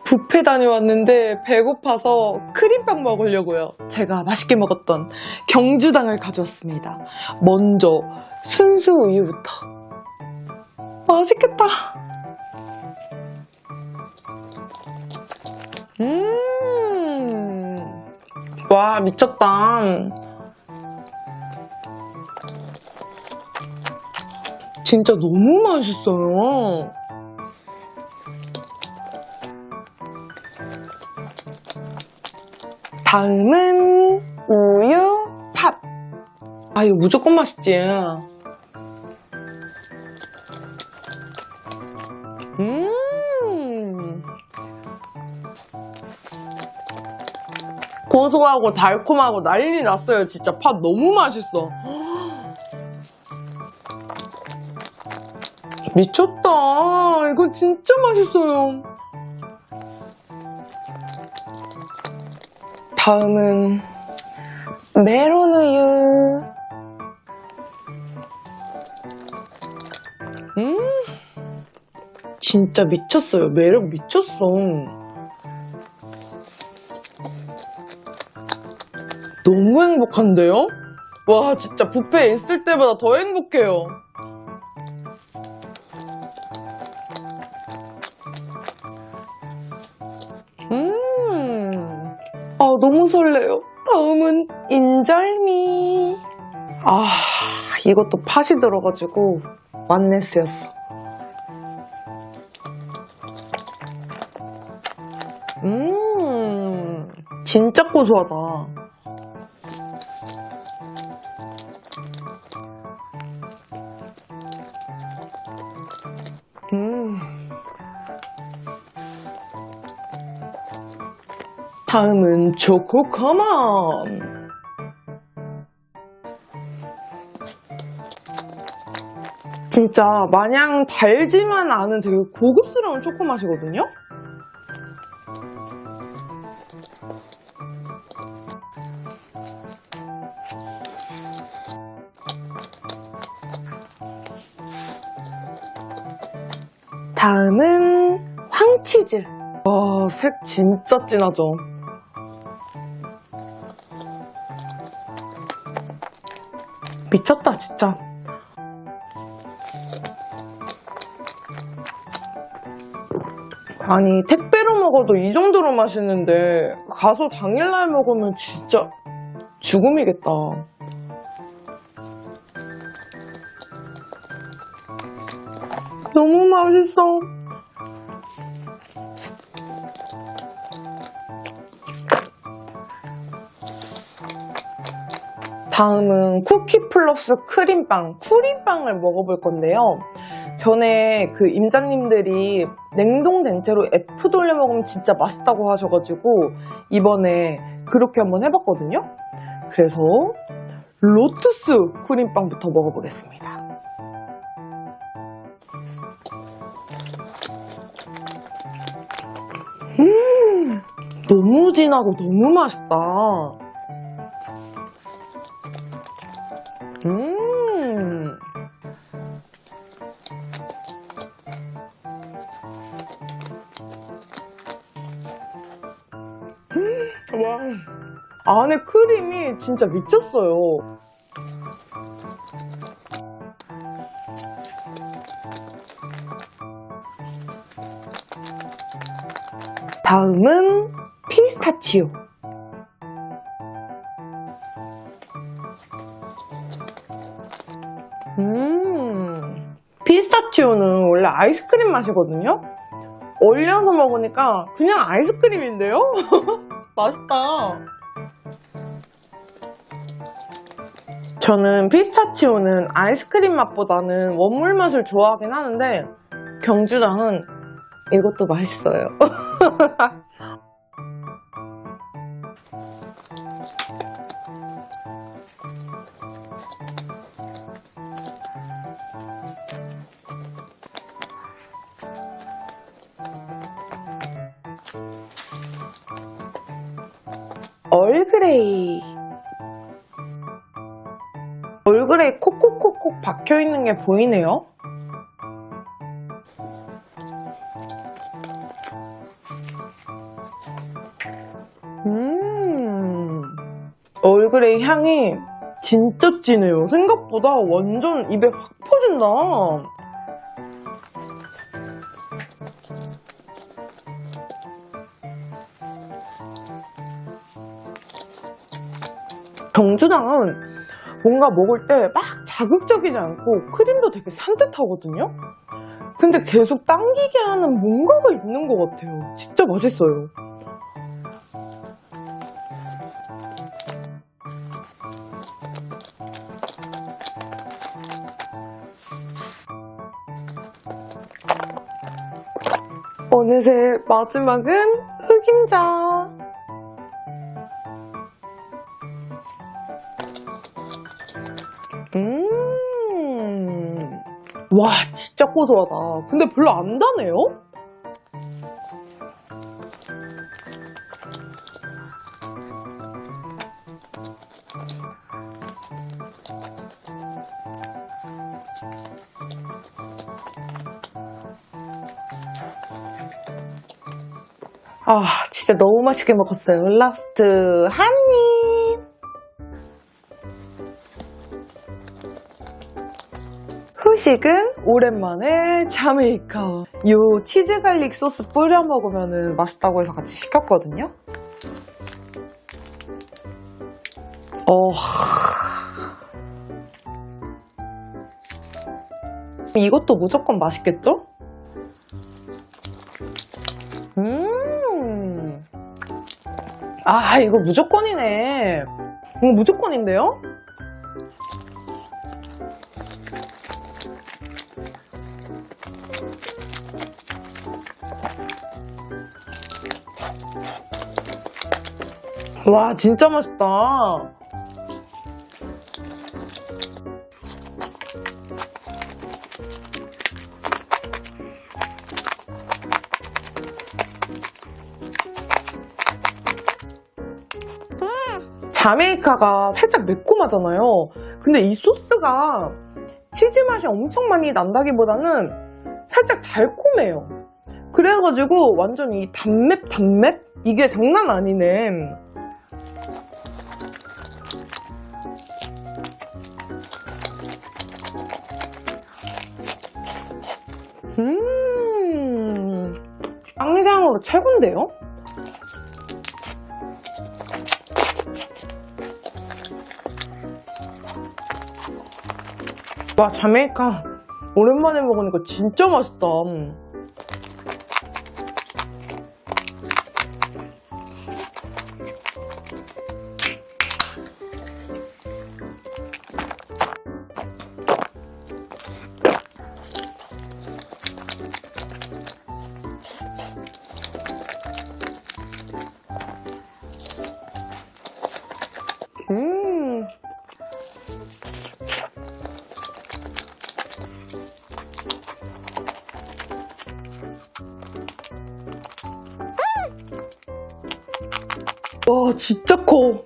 뷔페 다녀왔는데 배고파서 크림빵 먹으려고요. 제가 맛있게 먹었던 경주당을 가져왔습니다. 먼저 순수 우유부터. 맛있겠다. 와, 미쳤다. 진짜 너무 맛있어요. 다음은 우유 팥. 아, 이거 무조건 맛있지. 고소하고 달콤하고 난리 났어요. 진짜 팥 너무 맛있어. 미쳤다. 이거 진짜 맛있어요. 다음은 메론 우유. 진짜 미쳤어요. 매력 미쳤어. 너무 행복한데요? 와, 진짜 뷔페에 있을 때보다 더 행복해요. 아, 너무 설레요. 다음은 인절미. 아, 이것도 팥이 들어가지고 맛네스였어. 진짜 고소하다. 다음은 초코커먼. 진짜 마냥 달지만 않은 되게 고급스러운 초코 맛이거든요? 다음은 황치즈. 와, 색 진짜 진하죠? 미쳤다, 진짜. 아니, 택배로 먹어도 이 정도로 맛있는데 가서 당일날 먹으면 진짜 죽음이겠다. 너무 맛있어. 다음은 쿠키 플러스 크림빵. 크림빵을 먹어볼 건데요. 전에 그 임자님들이 냉동된 채로 F 돌려 먹으면 진짜 맛있다고 하셔가지고 이번에 그렇게 한번 해봤거든요. 그래서 로투스 크림빵부터 먹어보겠습니다. 너무 진하고 너무 맛있다. 와, 안에 크림이 진짜 미쳤어요. 다음은 피스타치오. 피스타치오는 원래 아이스크림 맛이거든요? 얼려서 먹으니까 그냥 아이스크림인데요? 맛있다. 저는 피스타치오는 아이스크림 맛보다는 원물 맛을 좋아하긴 하는데 경주당은 이것도 맛있어요. 얼그레이. 얼그레이 콕콕콕콕 박혀있는 게 보이네요. 얼그레이 향이 진짜 진해요. 생각보다 완전 입에 확 퍼진다. 경주당은 뭔가 먹을 때 막 자극적이지 않고 크림도 되게 산뜻하거든요? 근데 계속 당기게 하는 뭔가가 있는 것 같아요. 진짜 맛있어요. 어느새 마지막은 흑임자. 와, 진짜 고소하다. 근데 별로 안 다네요? 아, 진짜 너무 맛있게 먹었어요. 라스트 한 입. 후식은 오랜만에 자메이카. 요 치즈 갈릭 소스 뿌려 먹으면 맛있다고 해서 같이 시켰거든요. 이것도 무조건 맛있겠죠? 아, 이거 무조건이네. 이거 무조건인데요? 와, 진짜 맛있다. 자메이카가 살짝 매콤하잖아요. 근데 이 소스가 치즈 맛이 엄청 많이 난다기보다는 살짝 달콤해요. 그래가지고 완전 이 단맵? 이게 장난 아니네. 빵상으로 최고인데요? 와, 자메이카 오랜만에 먹으니까 진짜 맛있다. 와, 진짜 커.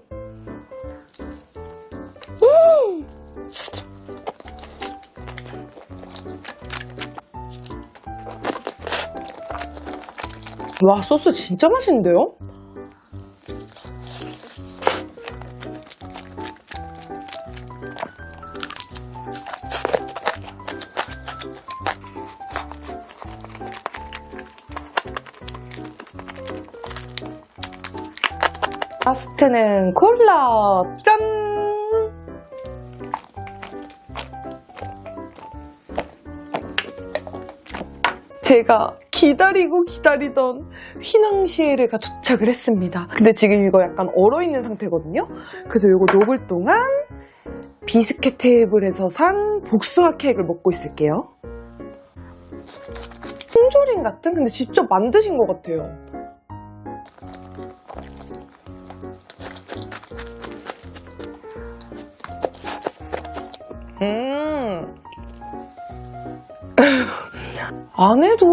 와, 소스 진짜 맛있는데요? 라스트는 콜라. 짠! 제가 기다리고 기다리던 휘낭시에르가 도착을 했습니다. 근데 지금 이거 약간 얼어있는 상태거든요. 그래서 이거 녹을 동안 비스켓 테이블에서 산 복숭아 케이크를 먹고 있을게요. 통조림 같은? 근데 직접 만드신 것 같아요. 안에도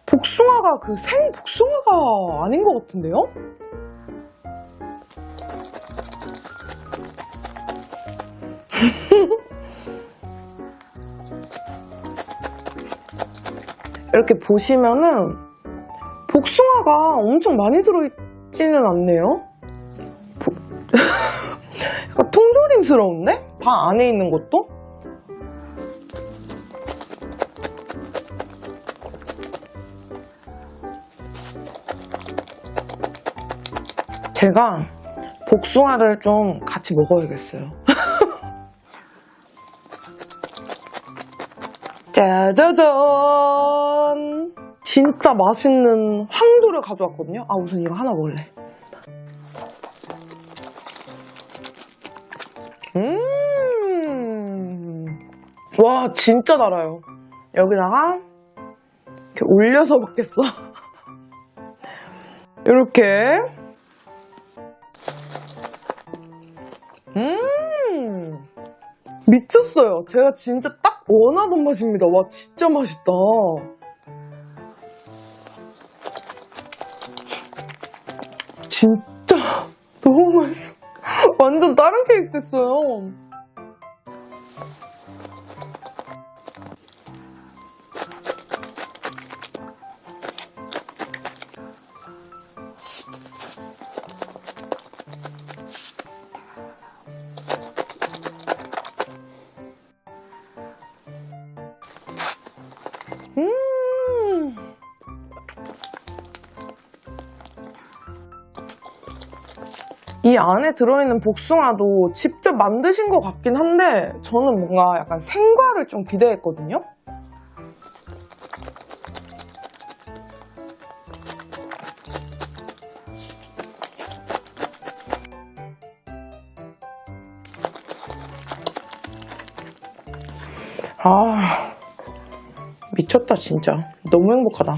복숭아가 그 생 복숭아가 아닌 것 같은데요? 이렇게 보시면은 복숭아가 엄청 많이 들어있지는 않네요. 약간 통조림스러운데? 방 안에 있는 것도? 제가 복숭아를 좀 같이 먹어야겠어요. 짜자잔! 진짜 맛있는 황도를 가져왔거든요. 아, 우선 이거 하나 먹을래. 와, 진짜 달아요. 여기다가 이렇게 올려서 먹겠어. 이렇게. 미쳤어요. 제가 진짜 딱 원하던 맛입니다. 와, 진짜 맛있다. 진짜 너무 맛있어. 완전 다른 케이크 됐어요. 이 안에 들어있는 복숭아도 직접 만드신 것 같긴 한데 저는 뭔가 약간 생과를 좀 기대했거든요. 아, 미쳤다 진짜. 너무 행복하다.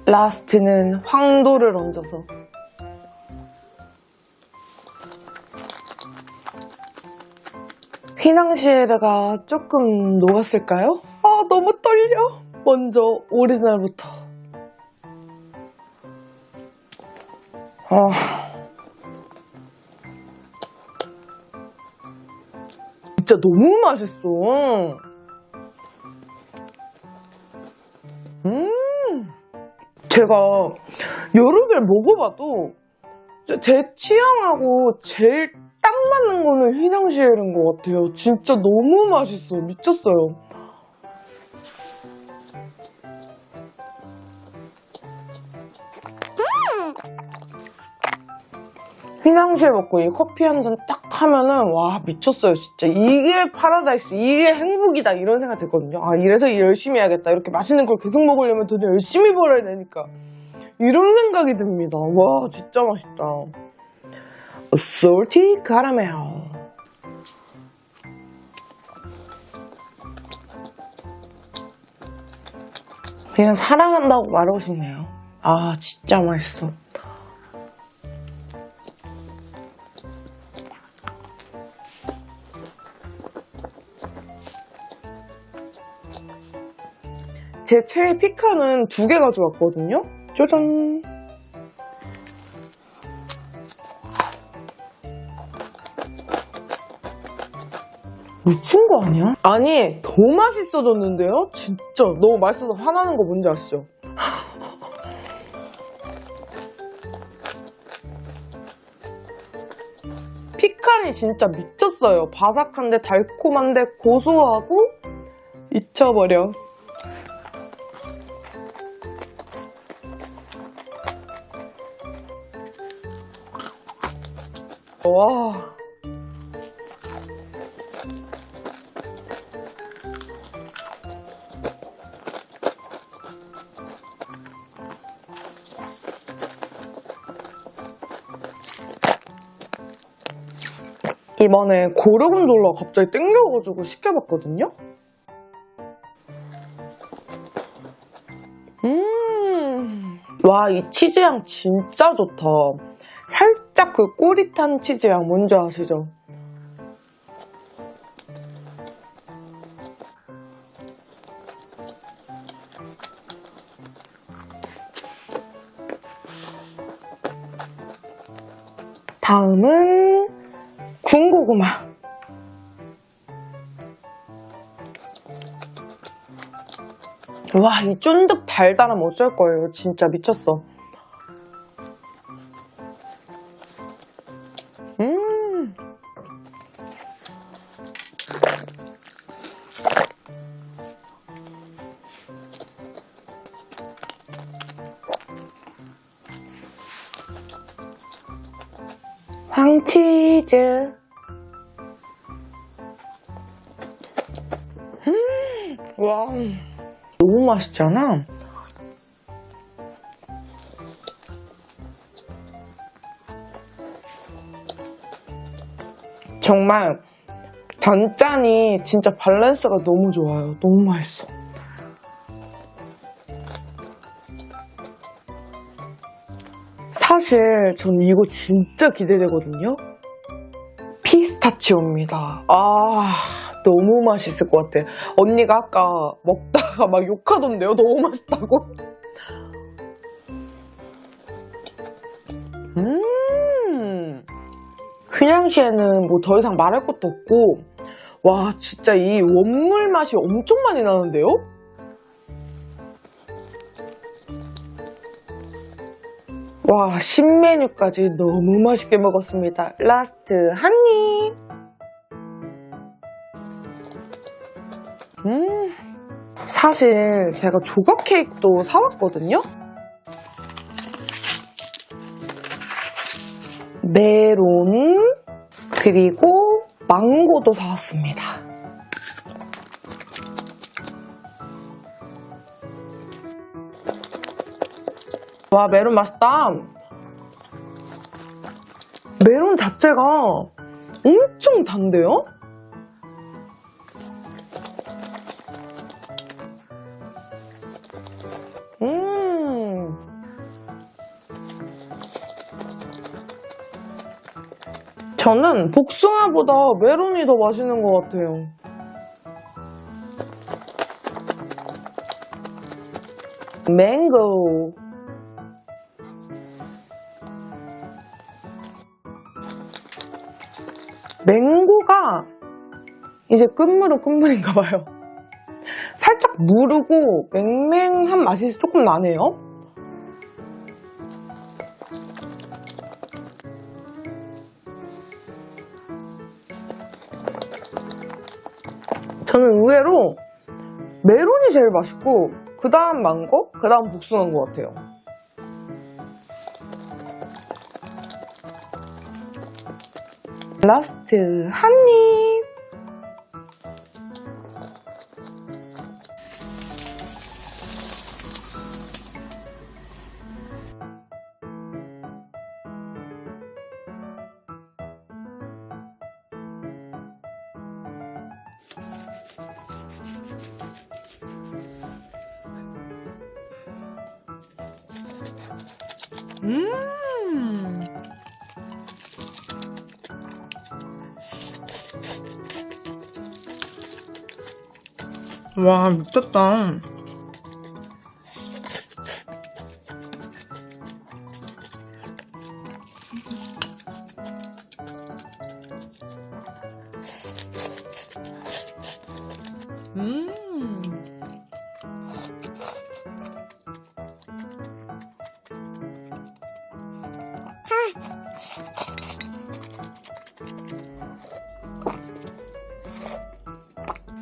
라스트는 황도를 얹어서. 휘낭시에르가 조금 녹았을까요? 아, 너무 떨려. 먼저 오리지널부터. 진짜 너무 맛있어. 제가 여러 개를 먹어봐도 제 취향하고 제일 딱 맞는 거는 휘낭시에르인 것 같아요. 진짜 너무 맛있어. 미쳤어요. 휘낭시에 먹고 이 커피 한 잔 딱 하면은 와, 미쳤어요. 진짜 이게 파라다이스, 이게 행복이다 이런 생각 들거든요. 아, 이래서 열심히 해야겠다. 이렇게 맛있는 걸 계속 먹으려면 돈 열심히 벌어야 되니까 이런 생각이 듭니다. 와, 진짜 맛있다. Salty caramel. 그냥 사랑한다고 말하고 싶네요. 아, 진짜 맛있어. 제 최애 피카는 2개 가져왔거든요. 짜잔. 미친 거 아니야? 아니, 더 맛있어졌는데요? 진짜 너무 맛있어서 화나는 거 뭔지 아시죠? 피칸이 진짜 미쳤어요. 바삭한데 달콤한데 고소하고 미쳐버려. 와. 이번에 고르곤졸라 갑자기 땡겨가지고 시켜봤거든요? 와, 이 치즈향 진짜 좋다. 살짝 그 꼬릿한 치즈향 뭔지 아시죠? 다음은 군고구마. 와, 이 쫀득 달달함 어쩔 거예요. 진짜 미쳤어. 황치즈. 와, 너무 맛있잖아. 정말 단짠이 진짜 밸런스가 너무 좋아요. 너무 맛있어. 사실 전 이거 진짜 기대되거든요. 피스타치오입니다. 아, 너무 맛있을 것 같아. 언니가 아까 먹다가 막 욕하던데요. 너무 맛있다고. 휘낭시에는 뭐 더 이상 말할 것도 없고, 와, 진짜 이 원물 맛이 엄청 많이 나는데요? 와, 신메뉴까지 너무 맛있게 먹었습니다. 라스트 한 입! 사실 제가 조각 케이크도 사왔거든요? 메론, 그리고 망고도 사왔습니다. 와, 메론 맛있다. 메론 자체가 엄청 단데요? 저는 복숭아보다 메론이 더 맛있는 것 같아요. 망고. 망고가 이제 끝물은 끝물인가 봐요. 살짝 무르고 맹맹한 맛이 조금 나네요. 저는 의외로 메론이 제일 맛있고 그 다음 망고, 그 다음 복숭아인 것 같아요. 라스트 한 입! 와, 미쳤다.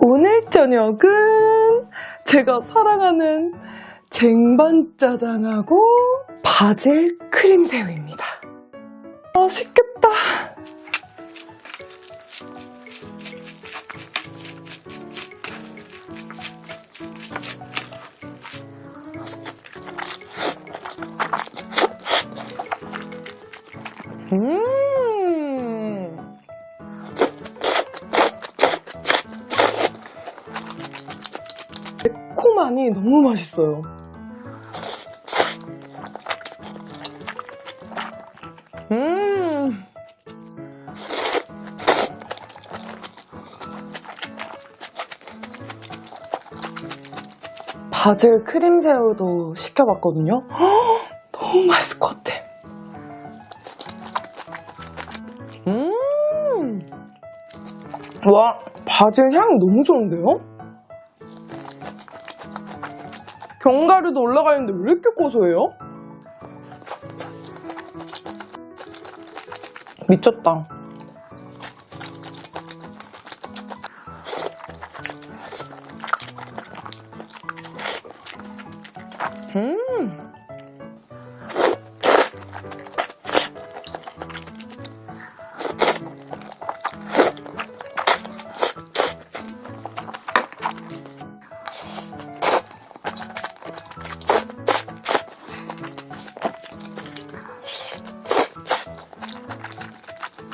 오늘 저녁은 제가 사랑하는 쟁반짜장하고 바질 크림새우입니다. 맛있겠다. 매콤하니 너무 맛있어요. 바질 크림새우도 시켜봤거든요. 너무 맛있을 것 같아. 와, 바질 향이 너무 좋은데요? 견과류도 올라가 있는데 왜 이렇게 고소해요? 미쳤다.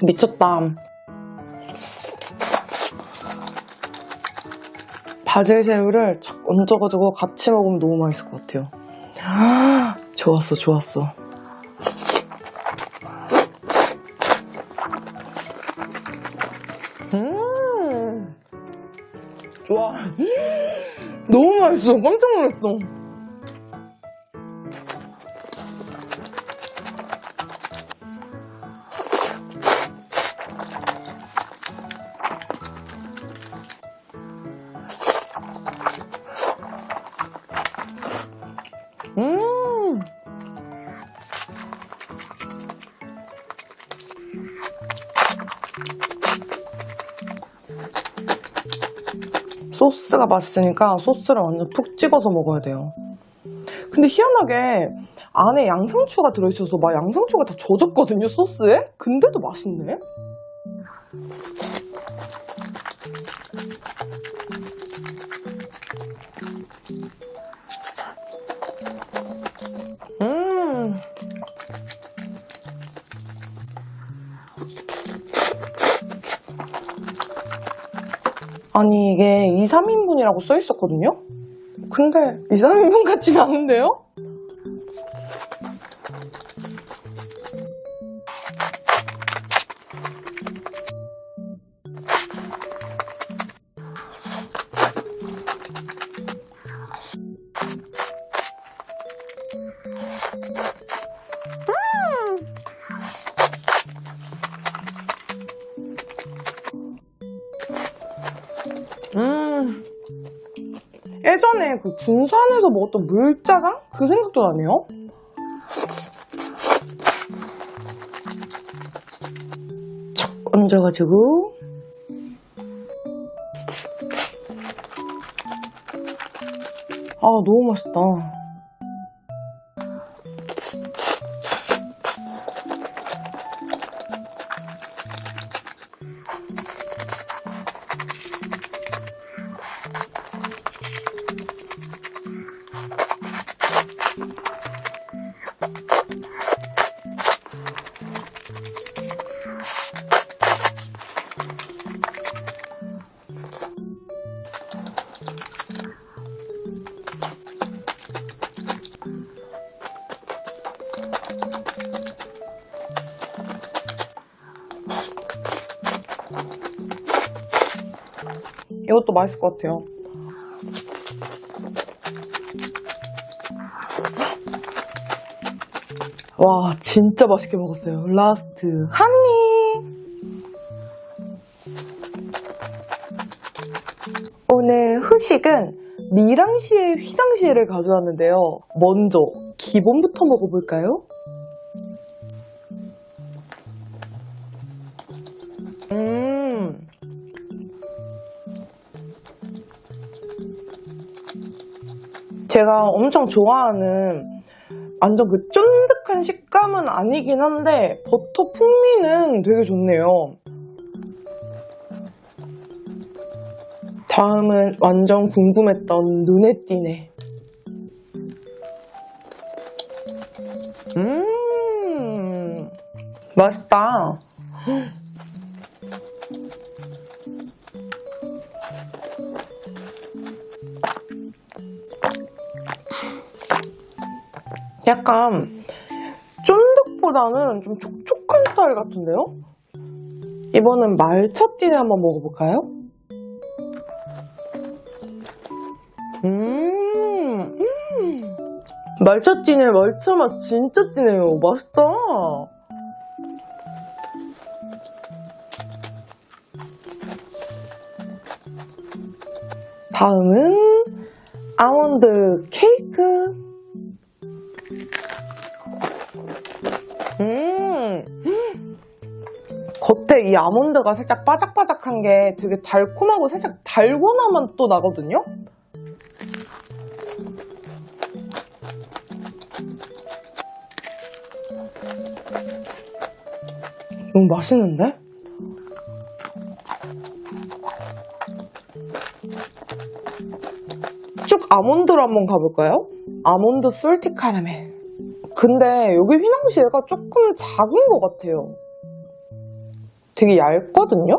미쳤다. 바질 새우를 착 얹어가지고 같이 먹으면 너무 맛있을 것 같아요. 좋았어, 좋았어. 와, 너무 맛있어. 깜짝 놀랐어. 소스가 맛있으니까 소스를 완전 푹 찍어서 먹어야 돼요. 근데 희한하게 안에 양상추가 들어있어서 막 양상추가 다 젖었거든요, 소스에? 근데도 맛있네? 아니 이게 2, 3인분이라고 써있었거든요? 근데 2, 3인분 같진 않은데요? 예전에 그 군산에서 먹었던 물짜장? 그 생각도 나네요? 척 얹어가지고 아 너무 맛있다. 이것도 맛있을 것 같아요. 와, 진짜 맛있게 먹었어요. 라스트 한 입! 오늘 후식은 미랑시에 휘낭시에를 가져왔는데요. 먼저 기본부터 먹어볼까요? 제가 엄청 좋아하는 완전 그 쫀득한 식감은 아니긴 한데 버터 풍미는 되게 좋네요. 다음은 완전 궁금했던 눈에 띄네. 맛있다. 약간 쫀득보다는 좀 촉촉한 스타일 같은데요? 이번엔 말차띠네 한번 먹어볼까요? 말차띠네 말차 맛 진짜 진해요. 맛있다. 다음은 아몬드 케이크. 겉에 이 아몬드가 살짝 바삭바삭한 게 되게 달콤하고 살짝 달고나 맛도 나거든요? 이거 맛있는데? 쭉 아몬드로 한번 가볼까요? 아몬드 솔티 카라멜. 근데 여기 휘낭시에가 조금 작은 것 같아요. 되게 얇거든요?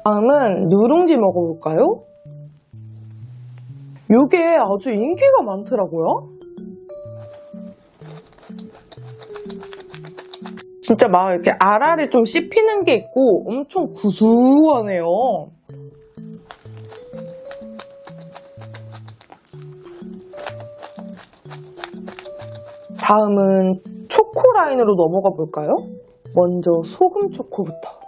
다음은 누룽지 먹어볼까요? 이게 아주 인기가 많더라고요. 진짜 막 이렇게 알알이 좀 씹히는 게 있고 엄청 구수하네요. 다음은 초코 라인으로 넘어가 볼까요? 먼저 소금 초코부터.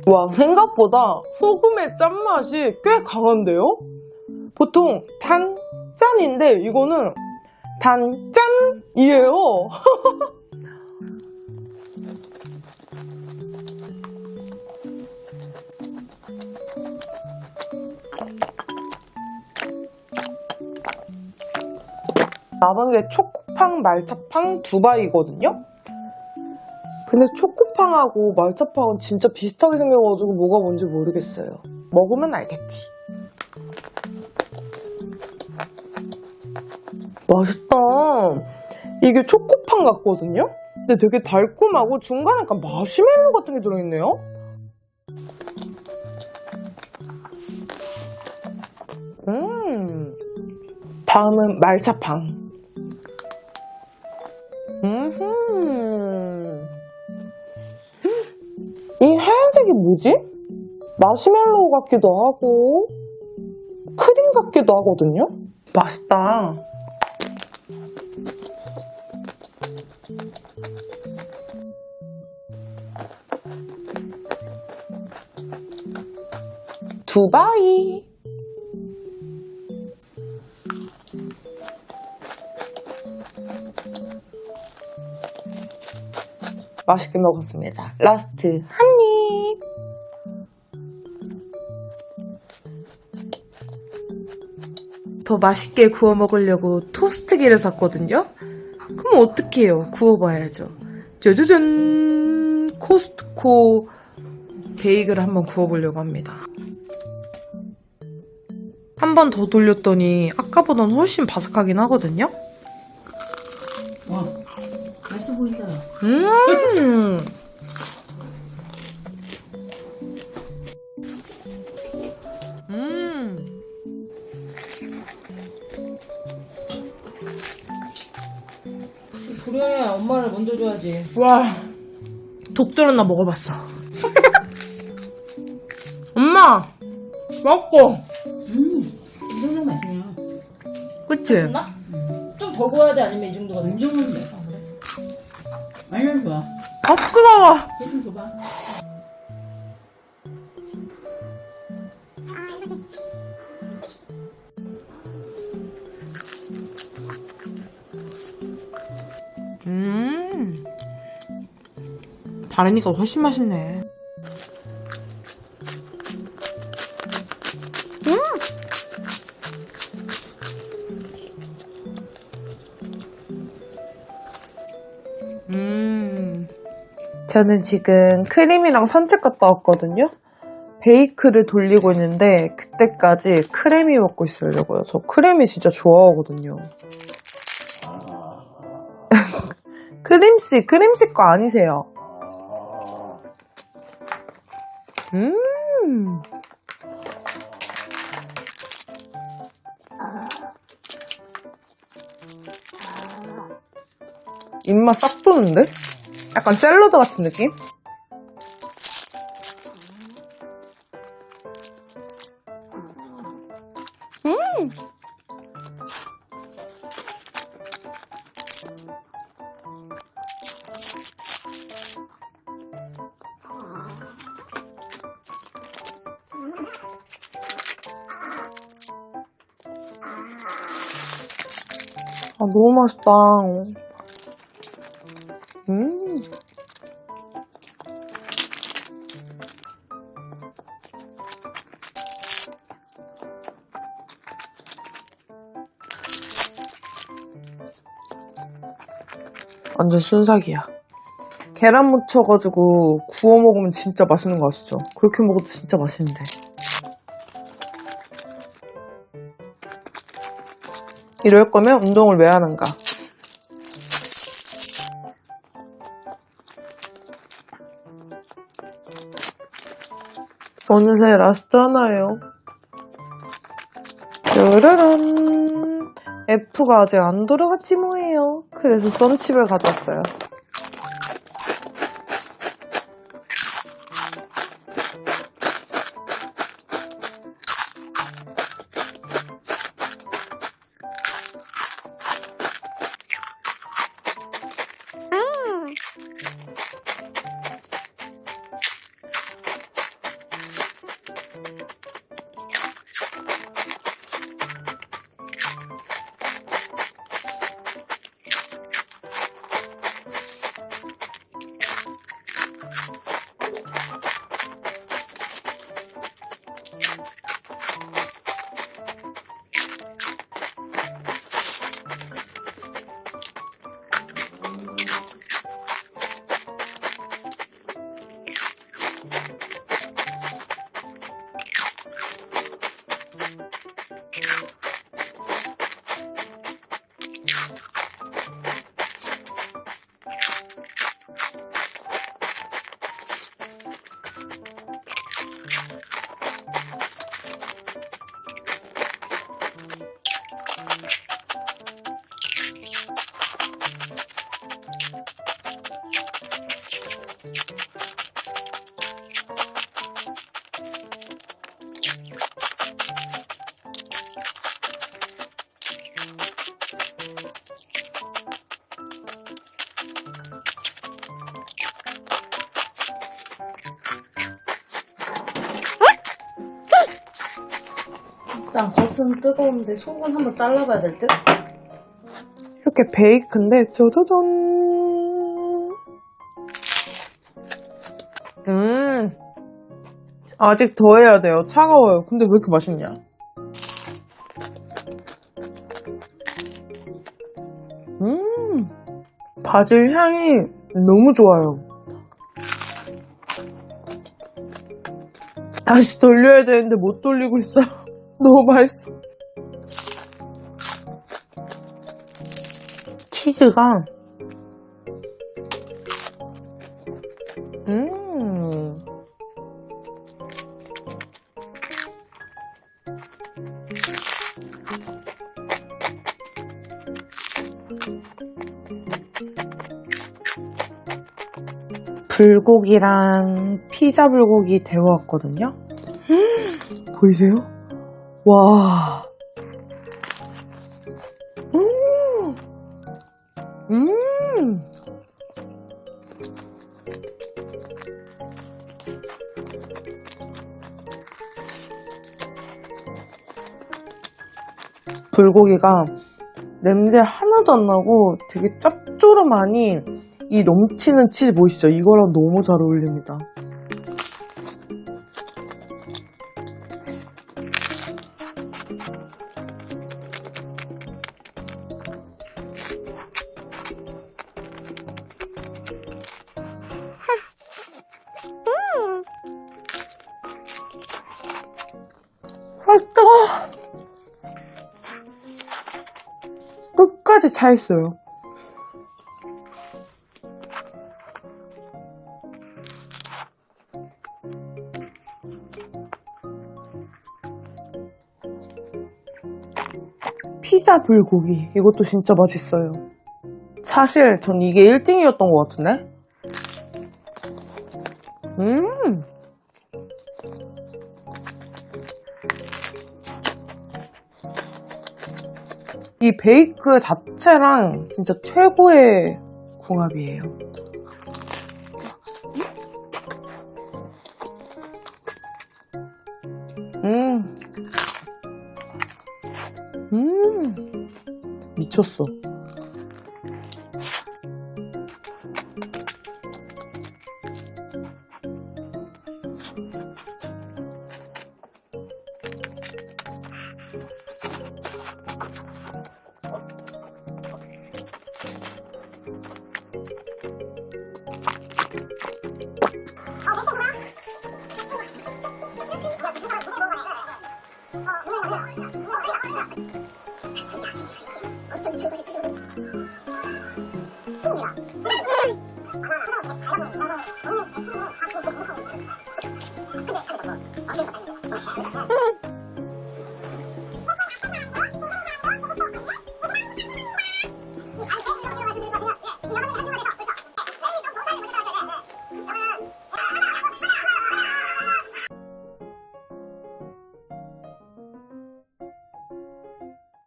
와, 생각보다 소금의 짠맛이 꽤 강한데요? 보통 단짠인데 이거는 단짠이에요. 남은 게 초코팡, 말차팡, 두바이거든요? 근데 초코팡하고 말차팡은 진짜 비슷하게 생겨가지고 뭐가 뭔지 모르겠어요. 먹으면 알겠지. 맛있다. 이게 초코팡 같거든요? 근데 되게 달콤하고 중간에 약간 마시멜로 같은 게 들어있네요? 다음은 말차팡. 이 하얀색이 뭐지? 마시멜로우 같기도 하고 크림 같기도 하거든요? 맛있다. 두바이. 맛있게 먹었습니다. 라스트 한 입. 더 맛있게 구워 먹으려고 토스트기를 샀거든요. 그럼 어떡해요? 구워봐야죠. 짜자잔! 코스트코 베이글을 한번 구워보려고 합니다. 한 번 더 돌렸더니 아까보다는 훨씬 바삭하긴 하거든요. 와, 맛있어 보인다. 그래, 엄마를 먼저 줘야지. 와, 독들었나 먹어봤어. 엄마, 먹고. 이 정도 맛이냐? 그치? 맛있나? 좀 더 구워야 돼, 아니면 이 정도가 돼? 이 정도면 돼. 완전 좋아. 아, 뜨거워. 대충 줘봐. 다르니까 훨씬 맛있네. 저는 지금 크림이랑 산책 갔다 왔거든요. 베이크를 돌리고 있는데 그때까지 크래미 먹고 있으려고요. 저 크래미 진짜 좋아하거든요. 크림씨 거 아니세요? 입맛 싹 도는데? 약간 샐러드 같은 느낌? 아, 너무 맛있다. 완전 순삭이야. 계란 묻혀가지고 구워 먹으면 진짜 맛있는 거 아시죠? 그렇게 먹어도 진짜 맛있는데. 이럴 거면 운동을 왜 하는가? 어느새 라스트 하나예요. 짜라란. F가 아직 안 돌아갔지 뭐예요. 그래서 썬칩을 가져왔어요. 일단 겉은 뜨거운데 속은 한번 잘라봐야 될 듯? 이렇게 베이크인데 짜자잔. 아직 더 해야 돼요. 차가워요. 근데 왜 이렇게 맛있냐? 바질 향이 너무 좋아요. 다시 돌려야 되는데 못 돌리고 있어. 너무 맛있어. 치즈가 불고기랑 피자 불고기 데워왔거든요. 보이세요? 와. 불고기가 냄새 하나도 안 나고 되게 짭조름하니 이 넘치는 치즈 보이시죠? 이거랑 너무 잘 어울립니다. 맛있다. 끝까지 차 있어요. 피자 불고기 이것도 진짜 맛있어요. 사실 전 이게 1등이었던 것 같은데? 이 베이크 자체랑 진짜 최고의 궁합이에요. 미쳤어. 음.